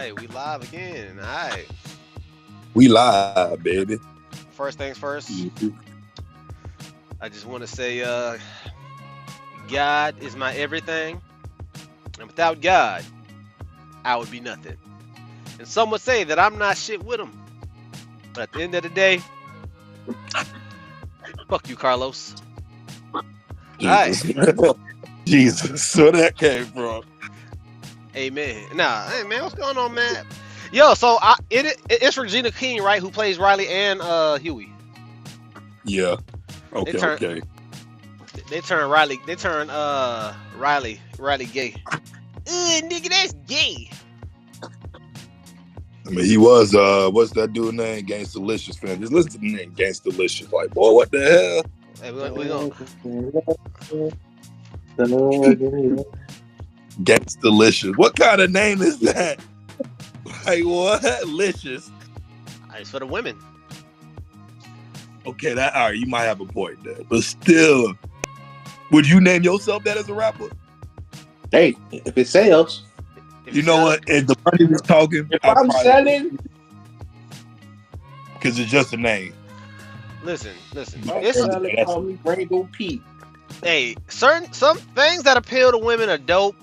right, we live again. All right. We live, baby. First things first, I just want to say God is my everything. And without God, I would be nothing. And some would say that I'm not shit with him. But at the end of the day, fuck you, Carlos. All right. Jesus. Jesus. Where that came from? Amen. Nah, hey man, what's going on, man? Yo, so it's Regina King, right, who plays Riley and Huey. Yeah. They Okay, turn okay. they turn Riley Riley gay. Nigga, that's gay. I mean, he was, what's that dude name? Gangstalicious, fan. Just listen to the name, Gangstalicious. Like, boy, what the hell? Hey, we gonna Gangstalicious. What kind of name is that? Like, what? Licious. it's for the women. Okay, all right, you might have a point there. But still, would you name yourself that as a rapper? Hey, if it sells. You know what? If the money was talking, If I'm selling, because it's just a name. Listen. call me Rainbow Pete. Hey, some things that appeal to women are dope,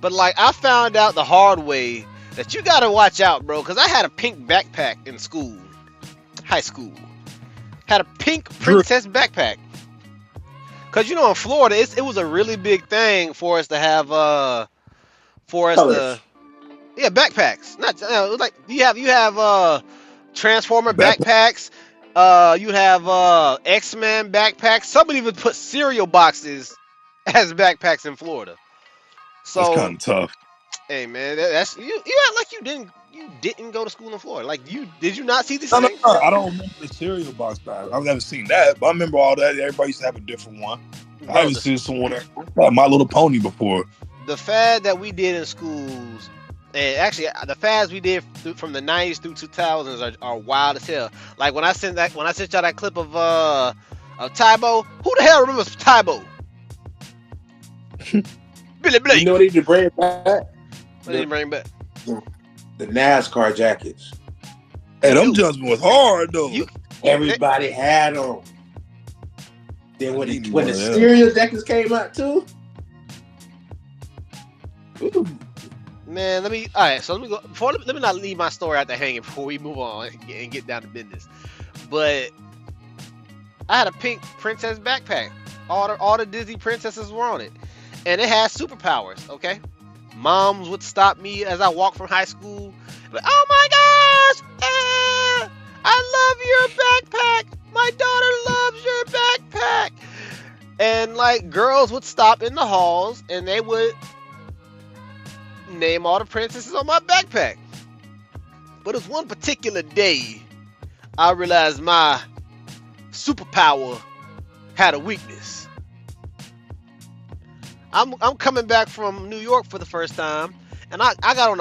but like I found out the hard way that you gotta watch out, bro. Because I had a pink backpack in school, high school. Had a pink princess backpack. Cause in Florida, it was a really big thing for us to have backpacks. Not like you have Transformer backpacks. You have X-Men backpacks. Somebody even put cereal boxes as backpacks in Florida. So that's kind of tough. Hey man, that's you act like you didn't go to school in Florida. Like did you not see these things? No, I don't remember the cereal box bag. I've never seen that, but I remember all that. Everybody used to have a different one. I haven't seen someone that My Little Pony before. The fad that we did in schools, and actually the fads we did from the 90s through 2000s are wild as hell. Like when I sent y'all that clip of Tybo, who the hell remembers Tybo? Billy Blake. You know what he did bring back? What did he bring back? The NASCAR jackets. Hey, them jumps was hard though. Everybody had them. Then when the cereal jackets came out too. Ooh. Man, let me go. Let me not leave my story out there hanging before we move on and get down to business. But I had a pink princess backpack. All the Disney princesses were on it, and it had superpowers. Okay, moms would stop me as I walked from high school. But oh my gosh, I love your backpack. My daughter loves your backpack. And like girls would stop in the halls and they would name all the princesses on my backpack. But it was one particular day I realized my superpower had a weakness. I'm coming back from New York for the first time, and I got on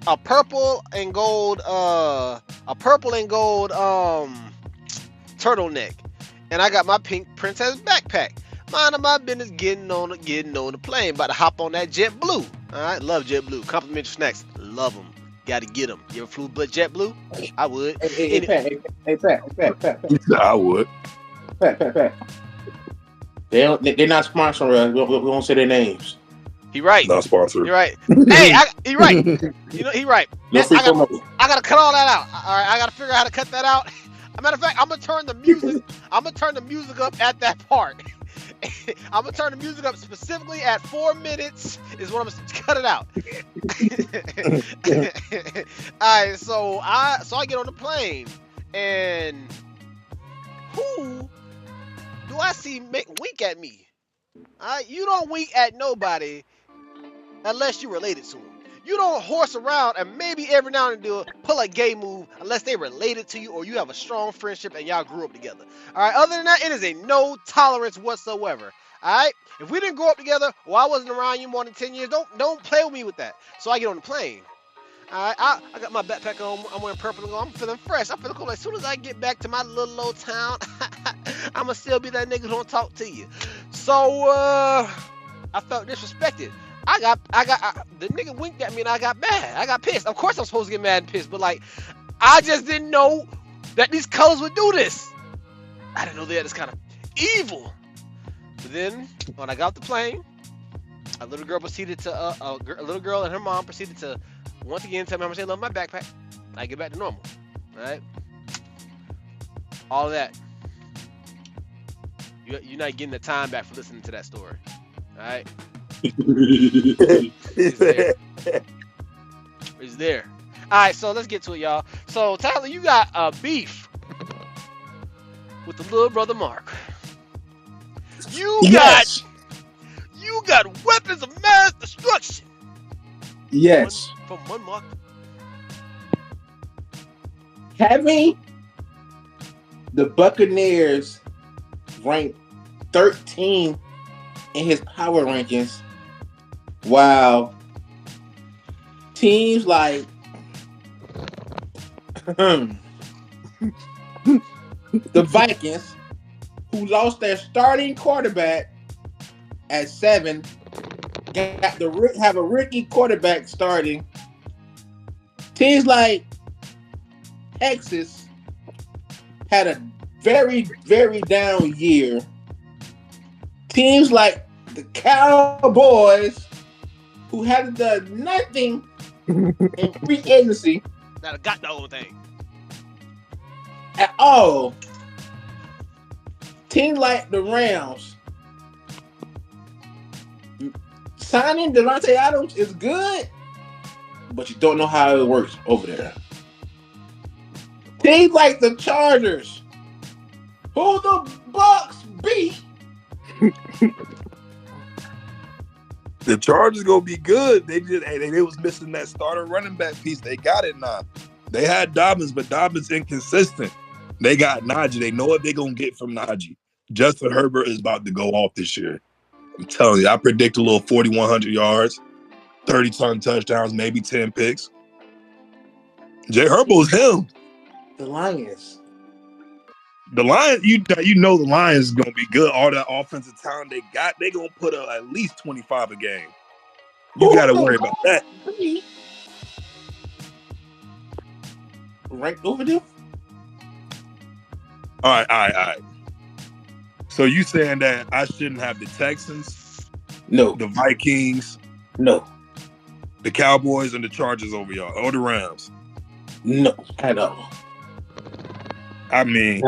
a purple and gold turtleneck, and I got my pink princess backpack. Minding my business, getting on the plane, about to hop on that JetBlue. All right, love JetBlue. Complimentary snacks, love them. Got to get them. You ever flew JetBlue? I would. Hey, Pat. I would. Pat. They're not sponsoring us. We won't say their names. He right. Not sponsored. You're right. Hey, he right. He right. No free I gotta cut all that out. All right, I gotta figure out how to cut that out. As a matter of fact, I'm gonna turn the music up at that part. I'm gonna turn the music up specifically at 4 minutes. Is what I'm gonna cut it out. All right, so I get on the plane, and who do I see wink at me? You don't wink at nobody unless you're related to them. You don't horse around and maybe every now and then pull a gay move unless they related to you or you have a strong friendship and y'all grew up together. All right. Other than that, it is a no tolerance whatsoever. All right. If we didn't grow up together or I wasn't around you more than 10 years, don't play with me with that. So I get on the plane. All right. I got my backpack on. I'm wearing purple and gold. I'm feeling fresh. I'm feeling cool. As soon as I get back to my little old town, I'm gonna still be that nigga who don't talk to you. So I felt disrespected. The nigga winked at me and I got mad. I got pissed. Of course I'm supposed to get mad and pissed, but like, I just didn't know that these colors would do this. I didn't know they had this kind of evil. But then when I got off the plane, a little girl and her mom proceeded to once again tell me how much they love my backpack. I get back to normal. All right. All of that. You're not getting the time back for listening to that story. All right. It's there. It's there. All right, so let's get to it, y'all. So Tyler, you got a beef with the little brother Mark. You got weapons of mass destruction. Yes. From one Mark. Having the Buccaneers ranked 13 in his power rankings, while teams like the Vikings, who lost their starting quarterback at 7, have a rookie quarterback starting. Teams like Texas had a very, very down year. Teams like the Cowboys, who haven't done nothing in free agency, Not got the whole thing at all. Teams like the Rams, signing Devontae Adams is good, but you don't know how it works over there. Teams like the Chargers, who the Bucks beat. The Chargers gonna be good. They was missing that starter running back piece. They got it now. They had Dobbins, but Dobbins inconsistent. They got Najee. They know what they're gonna get from Najee. Justin Herbert is about to go off this year. I'm telling you, I predict a little 4,100 yards, 30-ton touchdowns, maybe 10 picks. Jay Herbo's him. The Lions. The Lions, you know the Lions is gonna be good. All that offensive talent they got, they gonna put up at least 25 a game. You gotta worry about that. Ranked over them? All right. So you saying that I shouldn't have the Texans? No. The Vikings? No. The Cowboys and the Chargers over y'all? Or the Rams? No, at all. I mean,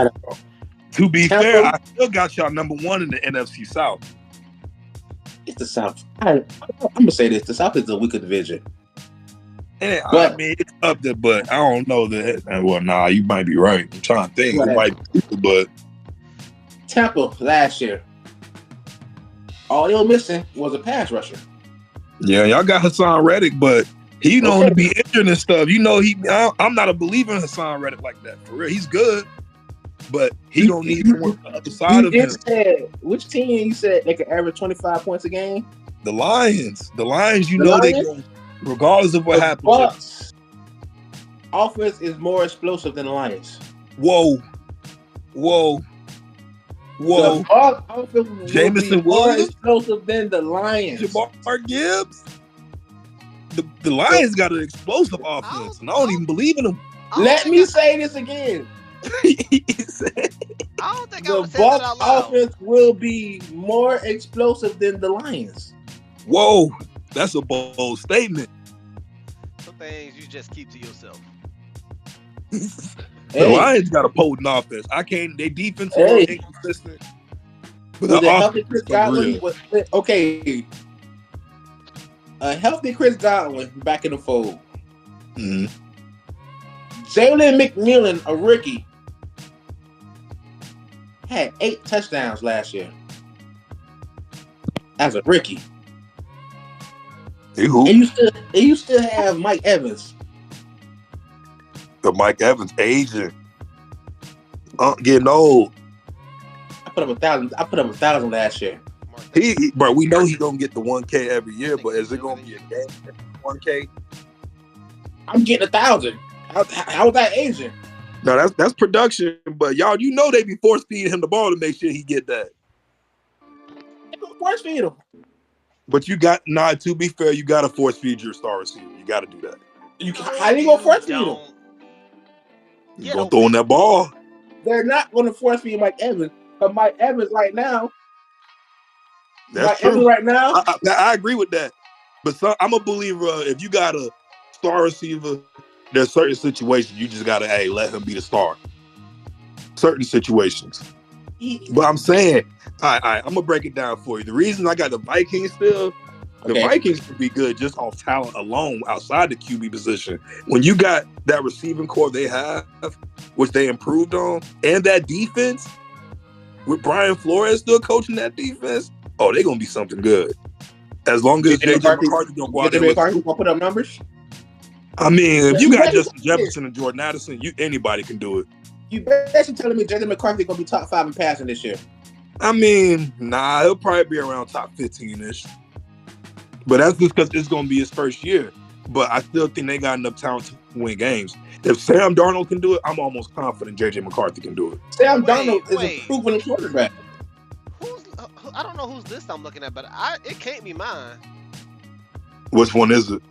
to be fair, I still got y'all number 1 in the NFC South. It's the South. I'm gonna say this: the South is a weaker division. And I mean, it's up there, but I don't know that. Well, nah, you might be right. I'm trying to think. It might be, but Tampa last year, all they were missing was a pass rusher. Yeah, y'all got Hassan Reddick, but he known to be injured and stuff. You know, I'm not a believer in Hassan Reddick like that. For real, he's good, but he don't need more on the other side of him. Which team you said they could average 25 points a game? The Lions. The Lions, they go, regardless of what happens. Bucks offense is more explosive than the Lions. Whoa. The Bucks offense Jameson more explosive than the Lions. Jabbar Gibbs. The Lions got an explosive offense, and I don't even believe in them. Let me say this again. I don't think the Bucks offense will be more explosive than the Lions. Whoa, that's a bold statement. Some things you just keep to yourself. The Lions got a potent offense. Their defense is inconsistent. But a healthy Chris Godwin a healthy Chris Godwin back in the fold. Mm-hmm. Jalen McMillan, a rookie, had 8 touchdowns last year as a rookie. Hey, who? And you still have Mike Evans. The Mike Evans aging, getting old. I put up 1,000 last year. Bro, we know he's gonna get the 1K every year, but is it gonna be a game 1K? I'm getting 1,000. How is that aging? No, that's production, but y'all, they be force feeding him the ball to make sure he get that. Force feed him. But you got to be fair, you got to force feed your star receiver. You got to do that. How do you go force feed them? You're gonna throw in that ball. They're not going to force feed Mike Evans, but Mike Evans right now. That's true. I agree with that. But I'm a believer. If you got a star receiver, there's certain situations you just gotta let him be the star. Certain situations. But I'm saying, all right, I'm gonna break it down for you. The reason I got the Vikings still, the Vikings could be good just off talent alone outside the QB position. When you got that receiving core they have, which they improved on, and that defense, with Brian Flores still coaching that defense, they're gonna be something good. As long as JJ McCarthy don't go out there and put up numbers. I mean, if you got Justin Jefferson and Jordan Addison, anybody can do it. You basically telling me JJ McCarthy gonna be top 5 in passing this year? I mean, nah, he'll probably be around top 15-ish. But that's just because it's gonna be his first year. But I still think they got enough talent to win games. If Sam Darnold can do it, I'm almost confident JJ McCarthy can do it. Sam Darnold is a proven quarterback. I don't know whose list I'm looking at, but it can't be mine. Which one is it?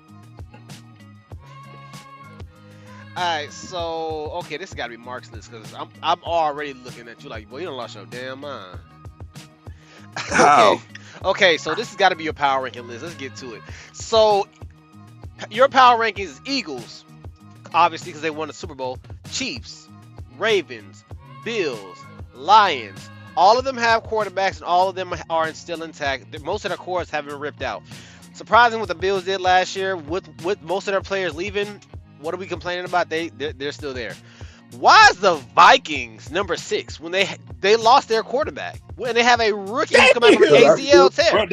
Alright, so this has got to be Mark's list because I'm already looking at you like, well, you don't lost your damn mind. How? Okay, so this has got to be your power ranking list. Let's get to it. So your power rankings is Eagles, obviously because they won the Super Bowl. Chiefs, Ravens, Bills, Lions. All of them have quarterbacks, and all of them are still intact. Most of their cores haven't been ripped out. Surprising what the Bills did last year with most of their players leaving. What are we complaining about? They're still there. Why is the Vikings number 6 when they lost their quarterback when they have a rookie who's coming from an ACL tear?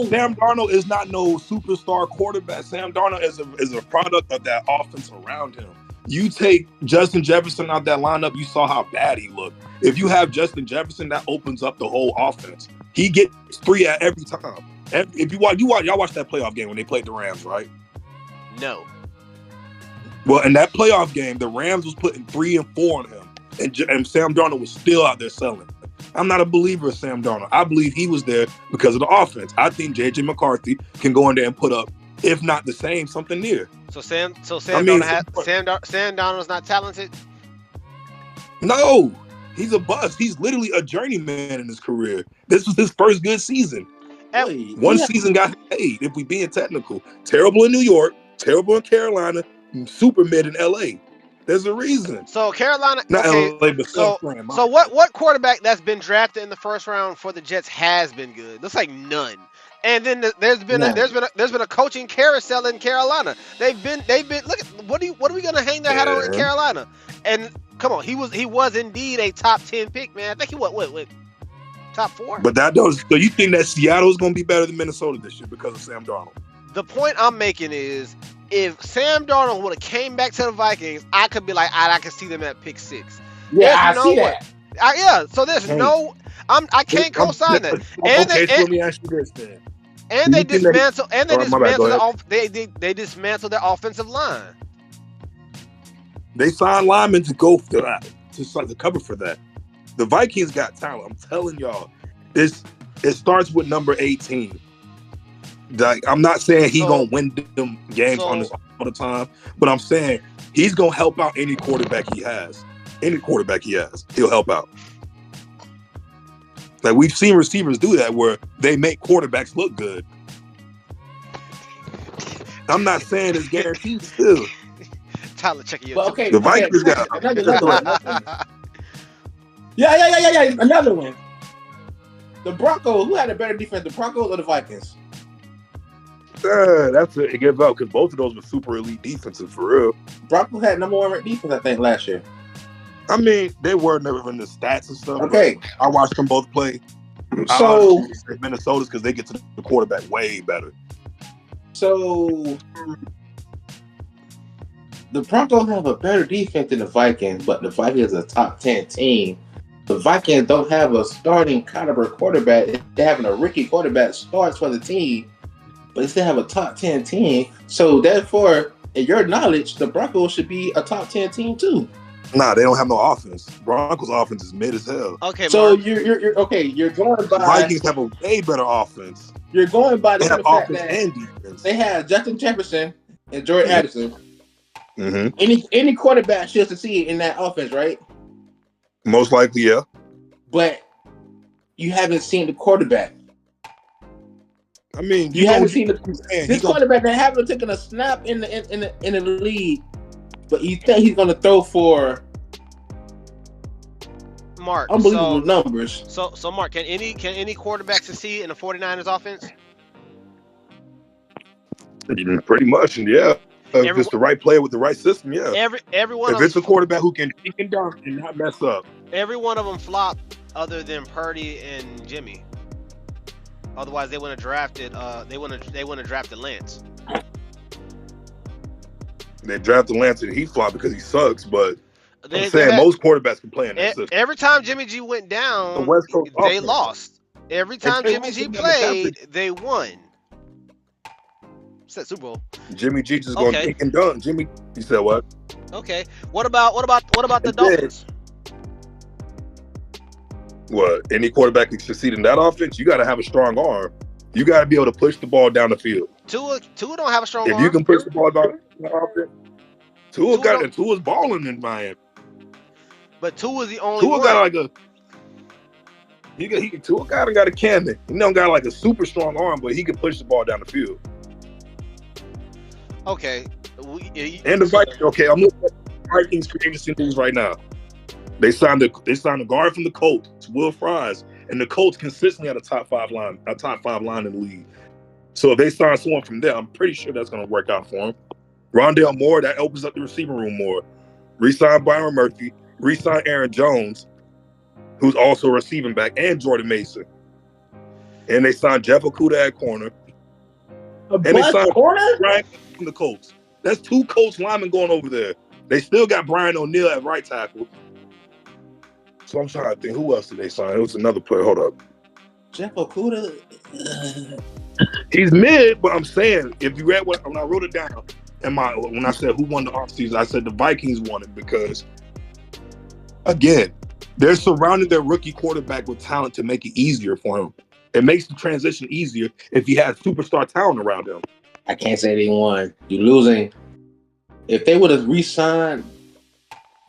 Sam Darnold is not no superstar quarterback. Sam Darnold is a product of that offense around him. You take Justin Jefferson out that lineup, you saw how bad he looked. If you have Justin Jefferson, that opens up the whole offense. He gets 3 at every time. If y'all watch that playoff game when they played the Rams, right? No. Well, in that playoff game, the Rams was putting 3 and 4 on him, and Sam Darnold was still out there selling. I'm not a believer of Sam Darnold. I believe he was there because of the offense. I think JJ McCarthy can go in there and put up, if not the same, something near. So Sam Darnold's not talented? No, he's a bust. He's literally a journeyman in his career. This was his first good season. One season got paid, if we being technical. Terrible in New York, terrible in Carolina, super mid in LA. There's a reason. So Carolina, not okay. LA, but so what quarterback that's been drafted in the first round for the Jets has been good? Looks like none. And then there's been a coaching carousel in Carolina. They've been look at what are we gonna hang their hat on in Carolina? And come on, he was indeed a top 10 pick, man. I think he what top 4. But so you think that Seattle's gonna be better than Minnesota this year because of Sam Darnold? The point I'm making is if Sam Darnold would have came back to the Vikings, I could be like, I could see them at pick 6. Yeah, I see that. So there's I can't co-sign that. And let me ask you this then. And they dismantle they dismantle their offensive line. They signed linemen to go for that, to cover for that. The Vikings got talent. I'm telling y'all, it starts with number 18. Like, I'm not saying he's gonna win them games on this all the time, but I'm saying he's gonna help out any quarterback he has. Any quarterback he has, he'll help out. Like, we've seen receivers do that where they make quarterbacks look good. I'm not saying it's guaranteed still. Tyler, check your the Vikings got another one. Yeah. Another one. The Broncos. Who had a better defense, the Broncos or the Vikings? That's it. It gives out because both of those were super elite defenses for real. Broncos had number 1 ranked defense, I think, last year. I mean, they were never in the stats and stuff. Okay, I watched them both play. So Minnesota's because they get to the quarterback way better. So the Broncos have a better defense than the Vikings, but the Vikings are a top 10 team. The Vikings don't have a starting caliber quarterback. They're having a rookie quarterback starts for the team, but they still have a top 10 team. So therefore, in your knowledge, the Broncos should be a top 10 team too. Nah, they don't have no offense. Broncos' offense is mid as hell. Okay, so you're okay. You're going by Vikings have a way better offense. you're going by the They have simple fact offense that and defense. they have Justin Jefferson and Jordan Addison. Mm-hmm. Any quarterback should succeed in that offense, right? Most likely, yeah. But you haven't seen the quarterback. I mean, You haven't seen this quarterback that haven't taken a snap in the league, but you think he's going to throw for Mark, unbelievable numbers. So Mark, can any quarterback succeed in the 49ers offense? Pretty much, and yeah. If it's the right player with the right system, yeah. Every one if of it's a quarterback who can dunk and not mess up. Every one of them flopped, other than Purdy and Jimmy. Otherwise, they wouldn't have drafted. They wouldn't have drafted Lance. They drafted Lance and he flopped because he sucks. But I'm saying most quarterbacks can play in that system. Every time Jimmy G went down, the West Coast they lost. Every time Jimmy G played, they won. Said Super Bowl. Jimmy G just going to kick and dunk. Jimmy, you said what? Okay. What about the Dolphins? What? Any quarterback can succeed in that offense? You got to have a strong arm. You got to be able to push the ball down the field. Tua don't have a strong arm. If you can push the ball down the offense, Tua's balling in Miami. But Tua's the only one. Tua got like Tua got a cannon. He don't got like a super strong arm, but he can push the ball down the field. Okay. And the Vikings. Okay, I'm looking at the Vikings free agency news right now. They signed a guard from the Colts, Will Fries, and the Colts consistently had a top five line in the league. So if they sign someone from there, I'm pretty sure that's going to work out for them. Rondale Moore, that opens up the receiving room more. Re-sign Byron Murphy. Re-sign Aaron Jones, who's also a receiving back, and Jordan Mason. And they signed Jeff Okudah at corner. And they signed Brian from the Colts. That's 2 Colts linemen going over there. They still got Brian O'Neill at right tackle. So I'm trying to think, who else did they sign? It was another player. Hold up. Jeff Okudah. He's mid, but I'm saying, if you read when I wrote it down, when I said who won the offseason, I said the Vikings won it because, again, they're surrounding their rookie quarterback with talent to make it easier for him. It makes the transition easier if he has superstar talent around him. I can't say they won. You're losing. If they would have re-signed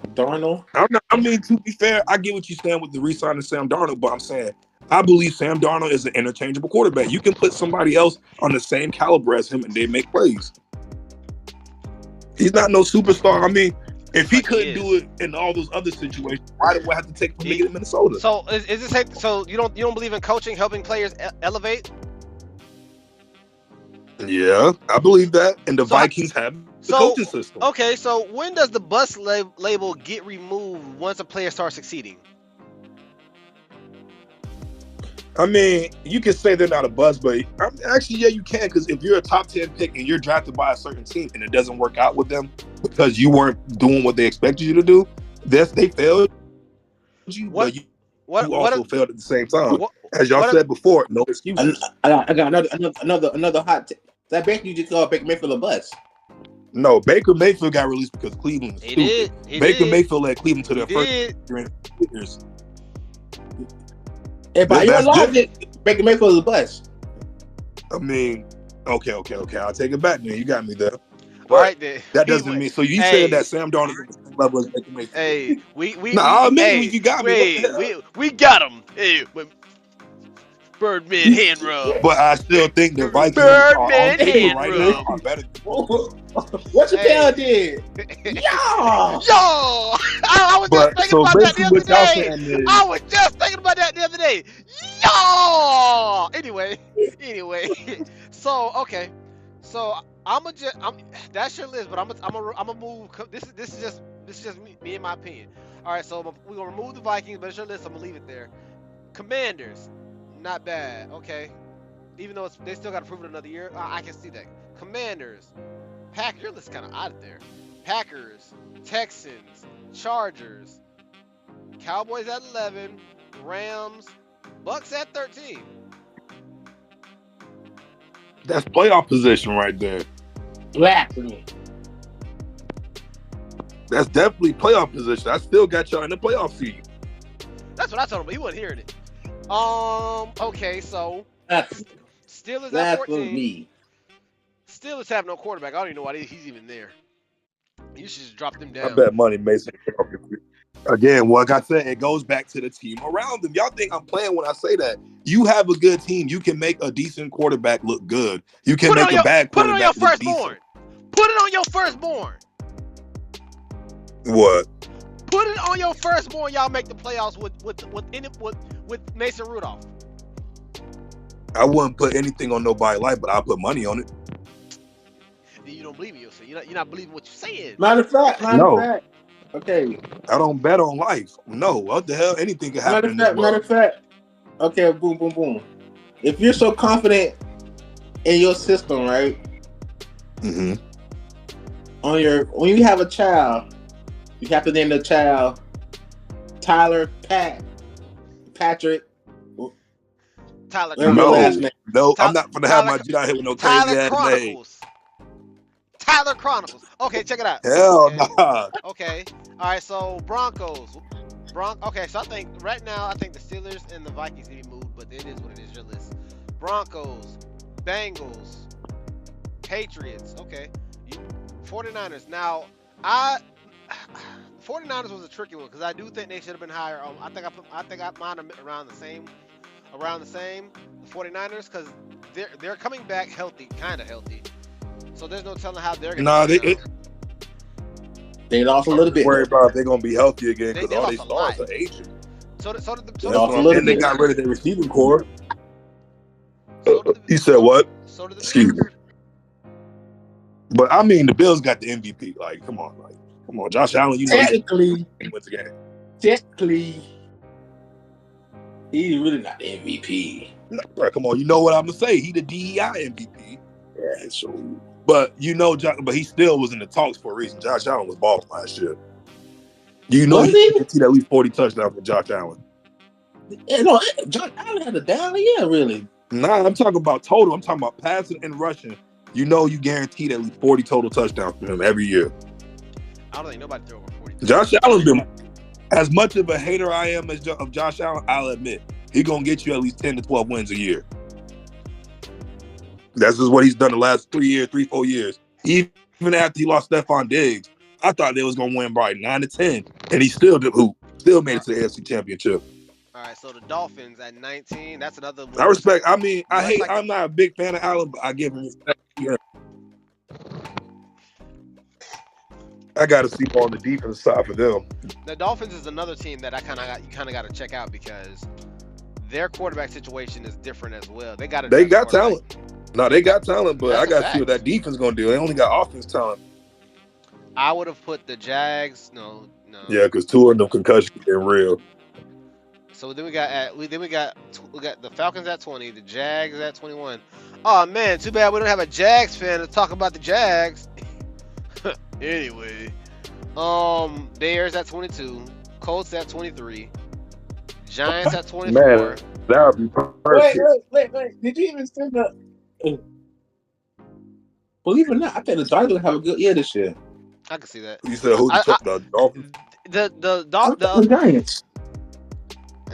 Darnold. I mean, to be fair, I get what you're saying with the re-signing Sam Darnold, but I'm saying I believe Sam Darnold is an interchangeable quarterback. You can put somebody else on the same caliber as him and they make plays. He's not no superstar. I mean, if he couldn't do it in all those other situations, why do I have to take him to get in Minnesota? So is this so you don't believe in coaching, helping players elevate? Yeah, I believe that. And the Vikings have the coaching system. Okay, so when does the bust label get removed once a player starts succeeding? I mean, you can say they're not a bust, but actually, yeah, you can, because if you're a top 10 pick and you're drafted by a certain team and it doesn't work out with them because you weren't doing what they expected you to do, they failed you, but you also failed at the same time. As y'all said before, no excuses. I got another hot take. That Baker you just called Baker Mayfield a bust. No, Baker Mayfield got released because Cleveland was stupid. Baker Mayfield led Cleveland to their first years. If by your logic, Baker Mayfield is a bust. I mean, okay. I'll take it back, man. You got me there. All right, then. That doesn't mean. So you said that Sam Darnold is the same level as Baker Mayfield. Hey, we I'll admit you got me. We got him. Hey, Birdman hand rub. But I still think the Vikings Birdman hand rub are better. What you tell did? Yo! I was just thinking about that the other day. I was just thinking about that the other day. Yo! Anyway. So okay. So that's your list, but I'm gonna move. This is just me in my opinion. All right, so we're gonna remove the Vikings, but it's your list. I'm gonna leave it there. Commanders, not bad. Okay, even though they still got to prove it another year, I can see that. Commanders, Packers, your list kind of out there. Packers, Texans, Chargers, Cowboys at 11, Rams, Bucks at 13. That's playoff position right there. Blasphemy. That's definitely playoff position. I still got y'all in the playoff seed. That's what I told him, but he wasn't hearing it. Okay, so Steelers at 14. Blasphemy. Steelers have no quarterback. I don't even know why he's even there. You should just drop them I down. bet money Mason. Again, like I said, it goes back to the team around them. Y'all think I'm playing when I say that? You have a good team. You can make a decent quarterback look good. You can make a bad Put it on your quarterback look firstborn. Put it on your firstborn. What? Put it on your firstborn. Y'all make the playoffs with Mason Rudolph. I wouldn't put anything on nobody life, but I'll put money on it. You don't believe in yourself. You're not believing what you're saying. Matter of fact. Okay. I don't bet on life. No, what the hell? Anything can happen in this world. Matter of fact. Okay, boom, boom, boom. If you're so confident in your system, right? Mm-hmm. When you have a child, you have to name the child Tyler, Patrick. Tyler Chronicles. No, I'm not gonna have my Jedi hit with no crazy ass name. Tyler Chronicles. Okay, check it out. Hell nah. Okay. All right. So Broncos. Okay. So I think right now the Steelers and the Vikings need to be moved, but it is what it is. Your list. Broncos, Bengals, Patriots. Okay. 49ers. Now 49ers was a tricky one because I do think they should have been higher. I think I mine around the same. The 49ers, because they're coming back healthy, kind of healthy. So there's no telling how they're going to they lost a little bit. Worry about if they're going to be healthy again because all these stars are aging. So did and they got rid of their receiving core. You said what? So did the Excuse me. But I mean, the Bills got the MVP. Like, come on, Josh Allen. You know, technically, he wins the game. Technically. He's really not the MVP. No, bro, come on, you know what I'm gonna say? He the DEI MVP. Yeah, so. But but he still was in the talks for a reason. Josh Allen was balling last year. You know, he can see at least 40 touchdowns from Josh Allen. Josh Allen had a down year, really. Nah, I'm talking about total. I'm talking about passing and rushing. You guaranteed at least 40 total touchdowns for him every year. I don't think nobody threw over 40. Josh Allen's been. As much of a hater I am of Josh Allen, I'll admit he's gonna get you at least 10 to 12 wins a year. That's just what he's done the last 4 years. Even after he lost Stephon Diggs, I thought they was gonna win by 9 to 10, and he still made it to the AFC Championship. All right, so the Dolphins at 19. That's another one. I respect. I mean, I'm not a big fan of Allen, but I give him respect. Yeah. I got to see more on the defense side for them. The Dolphins is another team that you kind of got to check out because their quarterback situation is different as well. They got talent. No, they got talent, but I got to see what that defense going to do. They only got offense talent. I would have put the Jags. No. Yeah, because two of them concussions are real. So then we got the Falcons at 20, the Jags at 21. Oh man, too bad we don't have a Jags fan to talk about the Jags. Anyway, Bears at 22, Colts at 23, Giants at 24. Man, that would be perfect. Wait. Did you even say that? Believe it or not, I think the Giants will have a good year this year. I can see that. You said who the Dolphins? The Giants.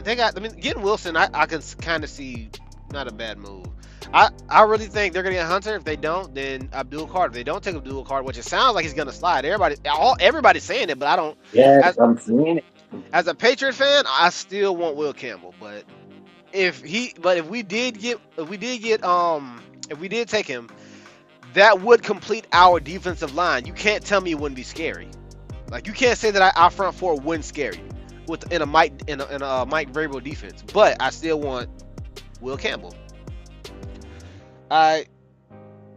They got. I mean, getting Wilson, I can kind of see not a bad move. I really think they're gonna get Hunter. If they don't, then Abdul Carter. If they don't take Abdul Carter, which it sounds like he's gonna slide. Everybody's saying it, but I don't. Yeah, I'm seeing it. As a Patriot fan, I still want Will Campbell. But if we did take him, that would complete our defensive line. You can't tell me it wouldn't be scary. Like you can't say that our front four wouldn't scare you in a Mike Vrabel defense. But I still want Will Campbell. All right,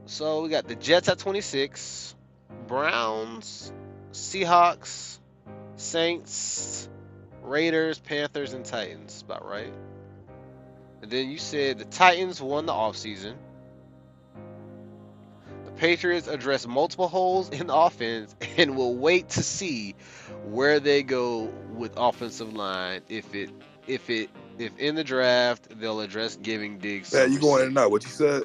so we got the Jets at 26, Browns, Seahawks, Saints, Raiders, Panthers, and Titans. About right. And then you said the Titans won the offseason. The Patriots address multiple holes in the offense and will wait to see where they go with offensive line. If in the draft they'll address giving Diggs. Yeah, you going in and out? What you said?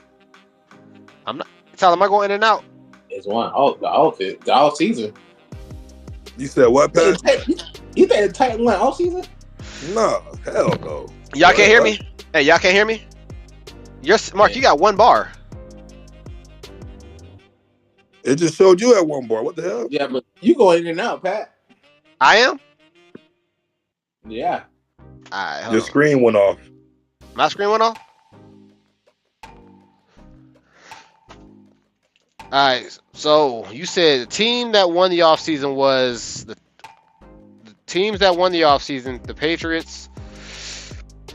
I'm not. Tell them I'm going in and out. It's the all season. You said what, Pat? You think the Titans won all season? No, hell no. Y'all can't hear me? Hey, y'all can't hear me? Mark, you got one bar. It just showed you at one bar. What the hell? Yeah, but you go in and out, Pat. I am? Yeah. Alright, hold Your on. screen went off. My screen went off? Alright, so you said the team that won the offseason was the teams that won the offseason, the Patriots.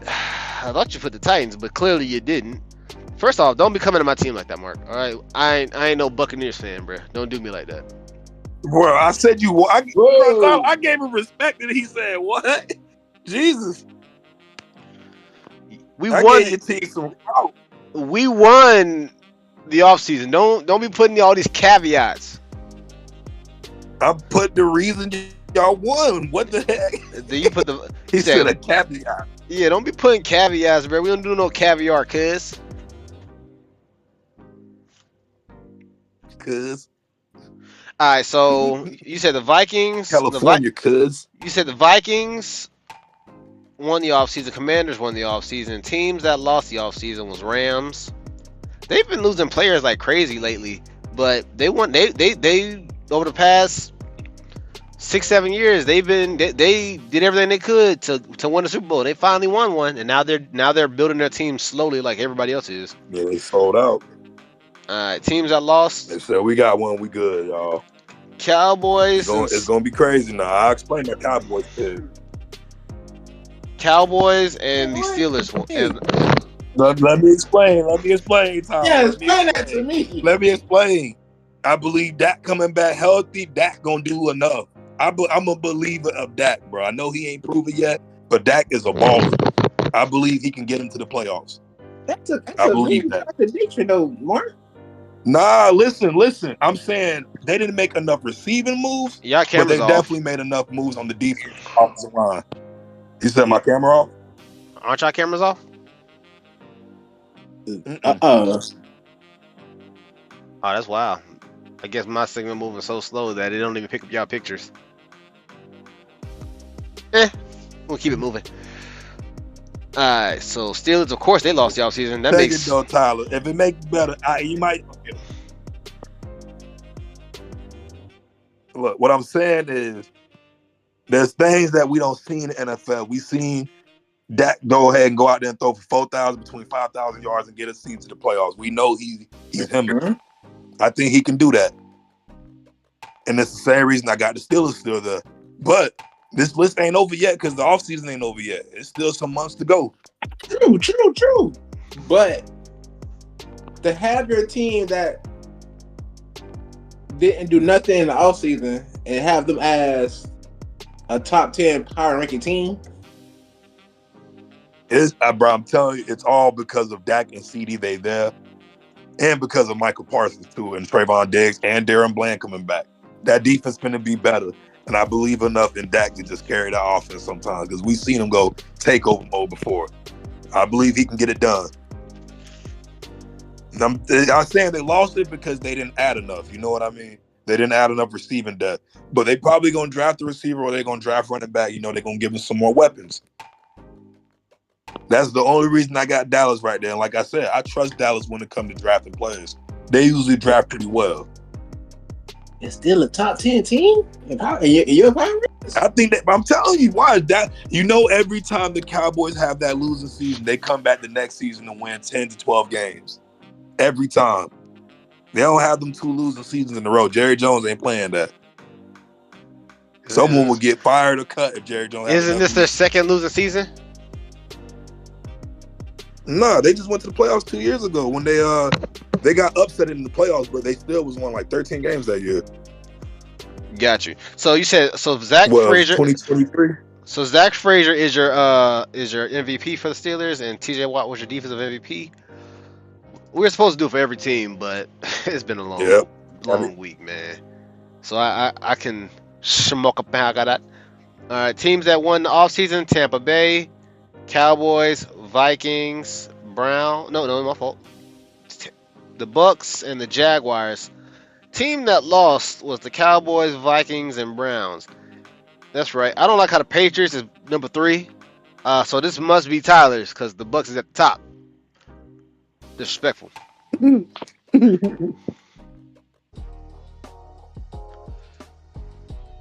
I thought you put the Titans, but clearly you didn't. First off, don't be coming to my team like that, Mark. All right, I ain't no Buccaneers fan, bro. Don't do me like that. Bro, I said you. I gave him respect, and he said what? Jesus. We I won. gave your team some clout. We won the offseason. Don't be putting all these caveats. I put the reason y'all won. What the heck? Then you put the. He said a caveat. Yeah, don't be putting caveats, bro. We don't do no caviar, cuz. All right, so you said the Vikings. California, cuz. You said the Vikings won the offseason. Commanders won the offseason. Teams that lost the offseason was Rams. They've been losing players like crazy lately, but they won. They over the past 6-7 years, they did everything they could to win the Super Bowl. They finally won one, and now they're building their team slowly like everybody else is. Yeah, they sold out. All right, teams that lost. They said we got one. We good, y'all. Cowboys. It's gonna be crazy now. I'll explain that Cowboys too. Cowboys and the Steelers. Let me explain. Tom. Yeah, explain that to me. Let me explain. I believe Dak coming back healthy, Dak gonna do enough. I'm a believer of Dak, bro. I know he ain't proven yet, but Dak is a baller. I believe he can get him to the playoffs. I believe that. Contradiction, though, Mark. Nah, listen. I'm saying they didn't make enough receiving moves, but they definitely made enough moves on the defense offensive line. You said my camera off? Aren't y'all cameras off? Oh, that's wild. I guess my signal moving so slow that it don't even pick up y'all pictures. We'll keep it moving. Alright, so Steelers, of course, they lost the offseason. That Take makes it though, Tyler. If it makes it better, you might. Look, what I'm saying is, there's things that we don't see in the NFL. We seen Dak go ahead and go out there and throw for 4,000 between 5,000 yards and get us team to the playoffs. We know he's him. Mm-hmm. I think he can do that, and that's the same reason I got the Steelers still there. But this list ain't over yet because the offseason ain't over yet. It's still some months to go. True. But to have your team that didn't do nothing in the offseason and have them as a top 10 power ranking team. Bro, I'm telling you, it's all because of Dak and CD. They there. And because of Michael Parsons, too, and Trayvon Diggs and Darren Bland coming back. That defense going to be better. And I believe enough in Dak to just carry that offense sometimes because we've seen him go takeover mode before. I believe he can get it done. I'm saying they lost it because they didn't add enough. You know what I mean? They didn't add enough receiving depth. But they probably going to draft a receiver or they're going to draft running back. You know, they're going to give him some more weapons. That's the only reason I got Dallas right there. And like I said, I trust Dallas when it comes to drafting players. They usually draft pretty well. It's still a top 10 team? You're I think that, I'm telling you, why is that? You know, every time the Cowboys have that losing season, they come back the next season and win 10 to 12 games. Every time. They don't have them 2 losing seasons in a row. Jerry Jones ain't playing that. Someone will get fired or cut if Jerry Jones. Isn't this their second losing season? No, they just went to the playoffs 2 years ago when they got upset in the playoffs, but they still was won like 13 games that year. Got you. So you said Zach Frazier 2023. So Zach Frazier is your MVP for the Steelers, and TJ Watt was your defensive MVP. We were supposed to do it for every team, but it's been a long week, man. So I can smoke up how I got that. All right, teams that won the offseason: Tampa Bay, Cowboys, Vikings, Brown. No, my fault. The Bucks and the Jaguars. Team that lost was the Cowboys, Vikings, and Browns. That's right. I don't like how the Patriots is number 3. So this must be Tyler's because the Bucks is at the top. Disrespectful.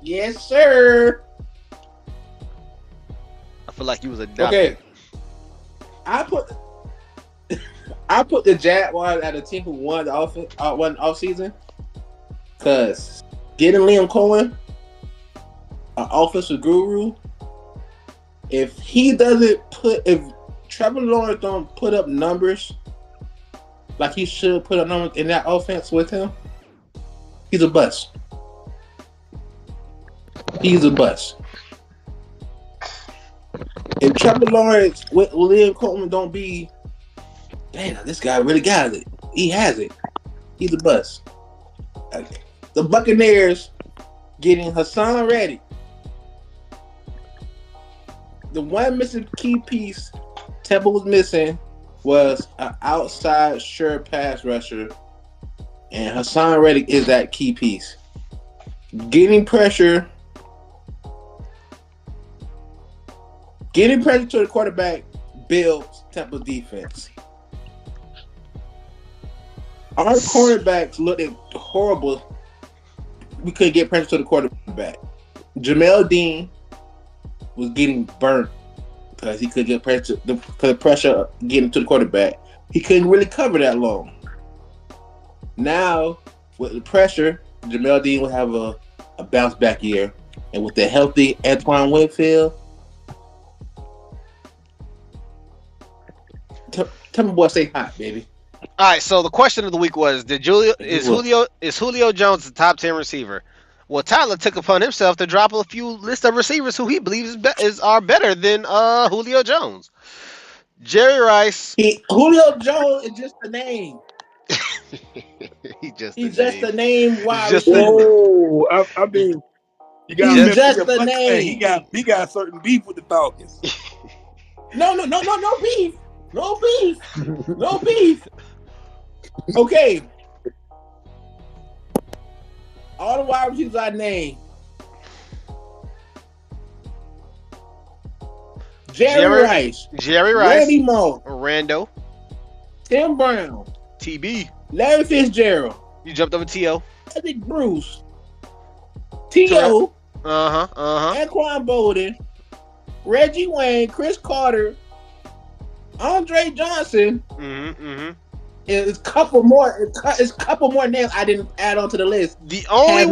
Yes, sir. I feel like you was adopted. Okay, I put I put the Jaguars at a team who won the off season because getting Liam Cohen, an offensive guru, if Trevor Lawrence don't put up numbers like he should put up numbers in that offense with him, he's a bust. He's a bust. If Trevor Lawrence with Liam Cohen don't be, damn, this guy really got it. He has it. He's a bust. Okay. The Buccaneers getting Hassan Reddick. The one missing key piece Tampa was missing was an outside sure pass rusher, and Hassan Reddick is that key piece. Getting pressure to the quarterback builds Tampa's defense. Our cornerbacks looked horrible. We couldn't get pressure to the quarterback. Jamel Dean was getting burnt because he couldn't get pressure. The pressure getting to the quarterback, he couldn't really cover that long. Now with the pressure, Jamel Dean will have a bounce back year, and with the healthy Antoine Winfield, tell me boy, stay hot, baby. All right, so the question of the week was: is Julio Jones the top 10 receiver? Well, Tyler took upon himself to drop a few list of receivers who he believes are better than Julio Jones. Jerry Rice. Julio Jones is just a name. He's just a name wide Just a- receiver. Whoa, I mean, you got He's just a name. He got certain beef with the Falcons. No beef. No beef. Okay. All the wide receivers I named. Jerry Rice. Randy Moss. Rando. Tim Brown. TB. Larry Fitzgerald. You jumped over T.O. Epic Bruce. T.O. Uh-huh. Anquan Bolden. Reggie Wayne. Chris Carter. Andre Johnson. Mm-hmm. It's a couple more. It's a couple more names I didn't add onto the list. The only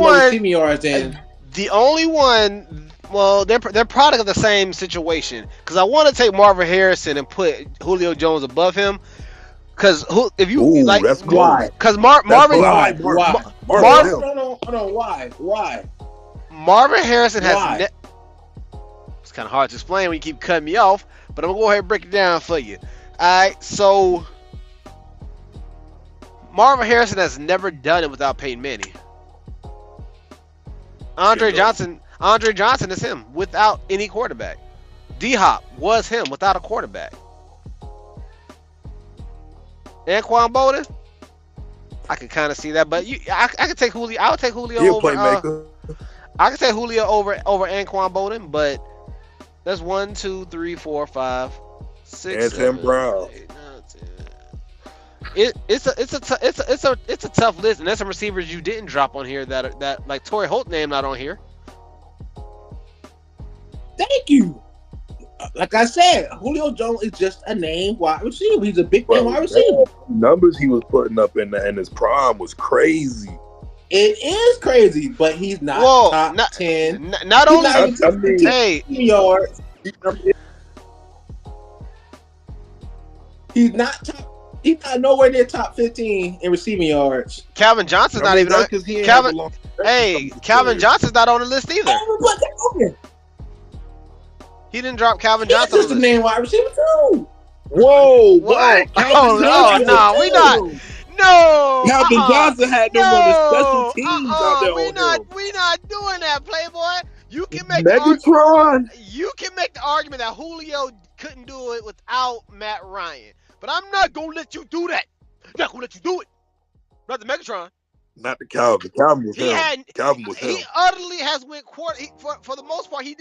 one. Well, they're product of the same situation. Because I want to take Marvin Harrison and put Julio Jones above him. Because if you that's why? Because Marvin. Why? Marvin Harrison has. It's kind of hard to explain when you keep cutting me off. But I'm gonna go ahead and break it down for you. All right, so Marvin Harrison has never done it without Peyton Manning. Andre Johnson is him without any quarterback. D-Hop was him without a quarterback. Anquan Bolden, I can kind of see that, but I can take Julio. I would take Julio over. I can take Julio over Anquan Bolden, but that's 1, 2, 3, 4, 5, 6. And Tim Brown. 8, 9, 10. It's a tough list, and there's some receivers you didn't drop on here that like Torrey Holt name not on here. Thank you. Like I said, Julio Jones is just a name wide receiver. He's a big name wide receiver. Numbers he was putting up in his prime was crazy. It is crazy, but he's not top 10. Not only, hey, yards. He's not nowhere near top 15 in receiving yards. Calvin Johnson's not even on. Calvin Johnson's not on the list either. He didn't drop Calvin Johnson. He's just a name wide receiver too. Whoa! What? No, we not. No. Calvin Johnson had them on the special teams out there. We not doing that, Playboy. You can make Megatron. You can make the argument that Julio couldn't do it without Matt Ryan, but I'm not gonna let you do that. I'm not gonna let you do it. Not the Megatron. Not the Calvin. Calvin was He him. had Calvin was he him. utterly has went for the most part. He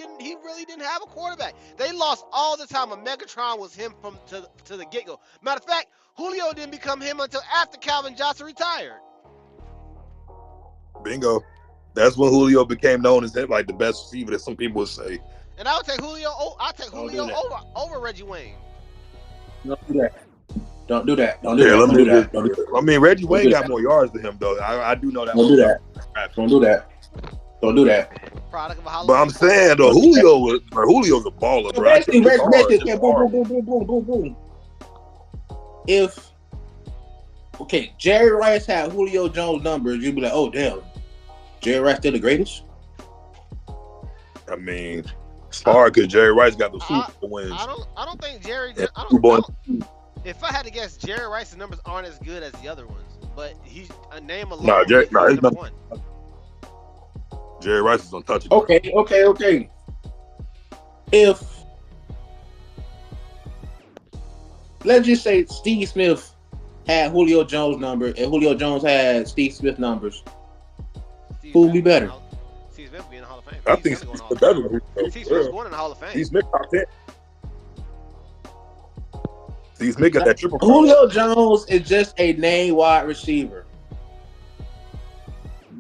really didn't have a quarterback. They lost all the time. A Megatron was him from to the get go. Matter of fact, Julio didn't become him until after Calvin Johnson retired. Bingo. That's when Julio became known as like the best receiver that some people would say. And I would take Julio. I take Don't Julio do that. over Reggie Wayne. Don't do that. Don't do that. Don't do Yeah, that. let Don't me do that. just, Don't do that. I mean, Reggie Don't Wayne do got that. more yards than him, though. I do know that. Don't do that. Don't do that. Don't do that. Product of a Hall But of I'm Fame saying though, Julio's a baller, So bro. I basically, think it's hard. okay, boom. If Jerry Rice had Julio Jones numbers, you'd be like, oh damn, Jerry Rice still the greatest? I mean, it's hard because Jerry Rice got the Super Bowl wins. I don't think Jerry. Yeah, I Super Bowl. don't, if I had to guess, Jerry Rice's numbers aren't as good as the other ones. But he's a name alone. Nah, He's it's number not. one. Jerry Rice is untouchable. Okay. If let's just say Steve Smith had Julio Jones number and Julio Jones had Steve Smith numbers, who would be better? Steve Smith would be in the Hall of Fame. I think Steve Smith better than Julio. Steve Smith's going in the Hall of Fame. Steve Smith top 10. Steve Smith got that triple. Julio Jones is just a name wide receiver.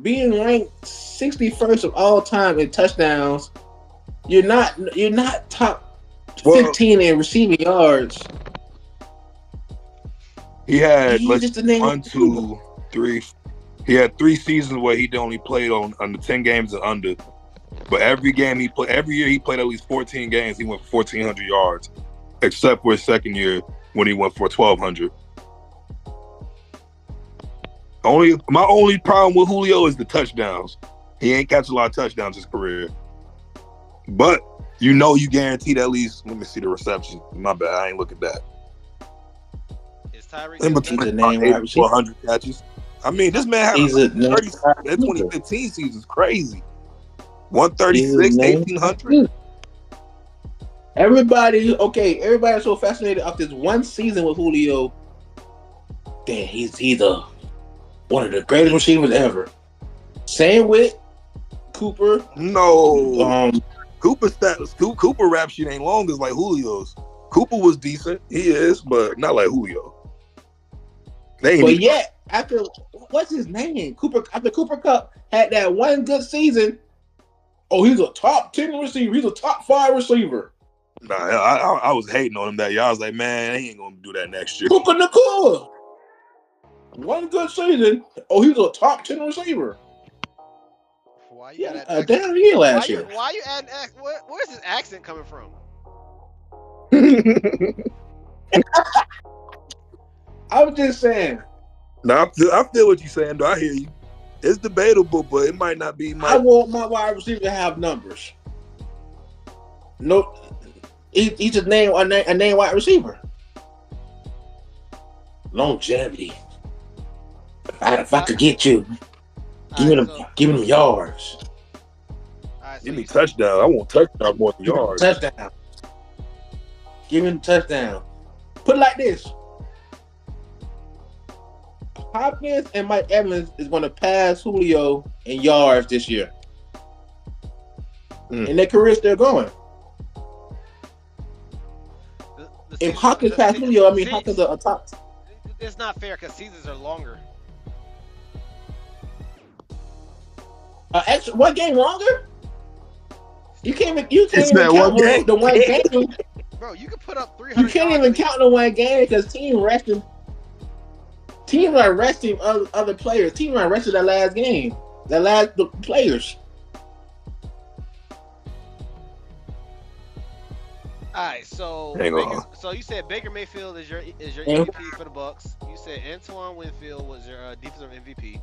Being ranked 61st of all time in touchdowns, you're not top 15 in receiving yards. He had just a name 1, 2, 3. He had 3 seasons where he only played on the 10 games and under. But every year he played at least 14 games. He went for 1,400 yards, except for his second year when he went for 1,200. My only problem with Julio is the touchdowns. He ain't catch a lot of touchdowns his career. But you guaranteed at least. Let me see the reception. My bad, I ain't look at that. Is Tyreek In between 100 catches. I mean, this man had 2015 season's crazy. 136, 1,800. Everybody's so fascinated off this one season with Julio. Damn, he's one of the greatest receivers ever. Same with Cooper. No. Cooper rap sheet ain't long as like Julio's. Cooper was decent. He is, but not like Julio. After what's his name? After Cooper Kupp had that one good season. Oh, he's a top 10 receiver. He's a top 5 receiver. Nah, I was hating on him that year. I was like, man, he ain't gonna do that next year. Puka Nacua. One good season. Oh, he's a top 10 receiver. Why you a damn year last year. Why you adding? Where's his accent coming from? I was just saying. No, I feel what you're saying, though. I hear you. It's debatable, but it might not be. I want my wide receiver to have numbers. No, he's a name wide receiver. Longevity. If I could get you, give me them yards. Give me touchdown. I want touchdown more than yards. Touchdown. Give me the touchdown. Put it like this. Hopkins and Mike Evans is going to pass Julio in yards this year. In their career, they're going. If Hopkins passed Julio, I mean Hopkins are top. It's not fair because seasons are longer. One game longer? You can't even count the one game. Bro, you can put up 300. You can't even count the one game because teams are resting other players. Teams are resting that last game. The players. All right, so you said Baker Mayfield is your MVP for the Bucks. You said Antoine Winfield was your defensive MVP.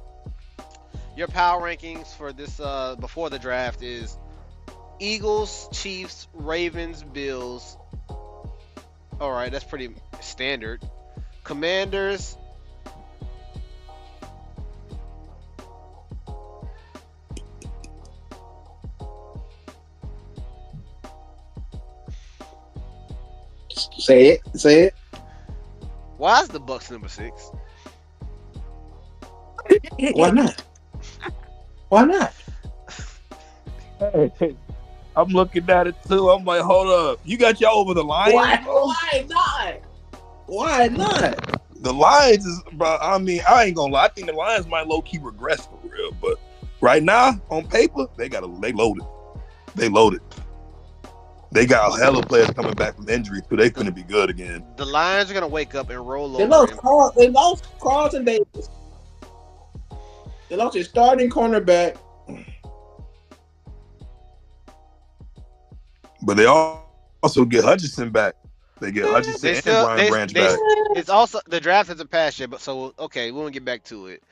Your power rankings for this before the draft is Eagles, Chiefs, Ravens, Bills. All right, that's pretty standard. Commanders. Say it. Why is the Bucks number 6? Why not? Why not? I'm looking at it too. I'm like, hold up. You got y'all over the Lions? Why not? Why not? The Lions is, bro. I mean, I ain't gonna lie. I think the Lions might low key regress for real, but right now on paper, they loaded. They loaded. They got a hell of players coming back from injury, so they finna be good again. The Lions are gonna wake up and roll They over. lost Carlton Davis. They lost their starting cornerback. But they also get Hutchinson back. They get Hutchinson and Brian Branch back. It's also the draft hasn't passed yet, but so okay, we won't get back to it.